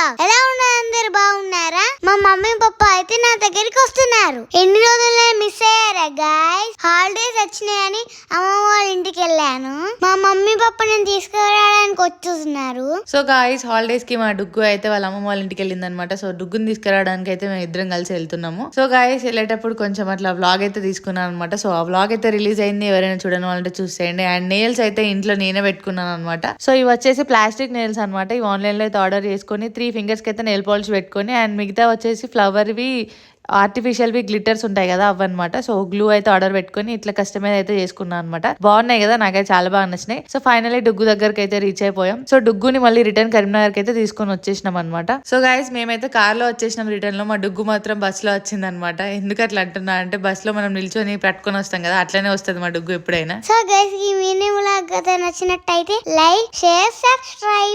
Blog. ఎలా ఉన్నారు అందరు, బాగున్నారా? మా మమ్మీ పప్పా అయితే నా దగ్గరికి వస్తున్నారు. ఎన్ని రోజులు మిస్ అయ్యారా గైస్? హాలిడేస్ వచ్చినాయని అమ్మమ్మ వాళ్ళ ఇంటికి వెళ్ళాను. మా మమ్మీ పప్ప నేను తీసుకురావడానికి వచ్చేస్తున్నారు. సో గాయస్, హాలిడేస్ కి మా డుగ్గు అయితే వాళ్ళ అమ్మమ్మ వాళ్ళ ఇంటికి వెళ్ళింది అనమాట. సో డుగ్గుని తీసుకురావడానికి అయితే మేము ఇద్దరం కలిసి వెళ్తున్నాము. సో గాయస్, వెళ్ళేటప్పుడు కొంచెం అట్లా వ్లాగ్ అయితే తీసుకున్నాను అనమాట. సో ఆ వ్లాగ్ అయితే రిలీజ్ అయింది. ఎవరైనా చూడని వాళ్ళంటే చూసేయండి. అండ్ నెయిల్స్ అయితే ఇంట్లో నేనే పెట్టుకున్నాను అనమాట. సో ఇవి వచ్చేసి ప్లాస్టిక్ నెయిల్స్ అనమాట. ఇవి ఆన్లైన్ లో అయితే ఆర్డర్ చేసుకుని 3 ఫింగర్స్ కి అయితే నెయిల్ పాలిష్ పెట్టుకొని, అండ్ మిగతా వచ్చేసి ఫ్లవర్వి ఆర్టిఫిషియల్ వి గ్లిటర్స్ ఉంటాయి కదా, అవన్నమాట. సో గ్లూ అయితే ఆర్డర్ పెట్టుకుని ఇట్లా కస్టమైజ్ అయితే చేసుకున్నాను అనమాట. బాగున్నాయి కదా, నాకైతే చాలా బాగా నచ్చినాయి. సో ఫైనల్లీ డుగ్గు దగ్గరికి అయితే రీచ్ అయిపోయాం. సో డుగ్గుని మళ్ళీ రిటర్న్ కరీంనగర్ కి అయితే తీసుకొని వచ్చేసినాం అనమాట. సో గైస్, మేమైతే కార్ లో వచ్చేసినాం రిటర్న్ లో. మా డుగ్గు మాత్రం బస్ లో వచ్చింది అనమాట. ఎందుకు అట్లా అంటున్నా అంటే, బస్ లో మనం నిల్చొని పట్టుకొని వస్తాం కదా, అట్లనే వస్తుంది మా డుగ్గు ఎప్పుడైనా. సో గైస్, ఈ మినీ వ్లాగ్ నచ్చినట్టయితే లైక్, షేర్, సబ్స్క్రైబ్.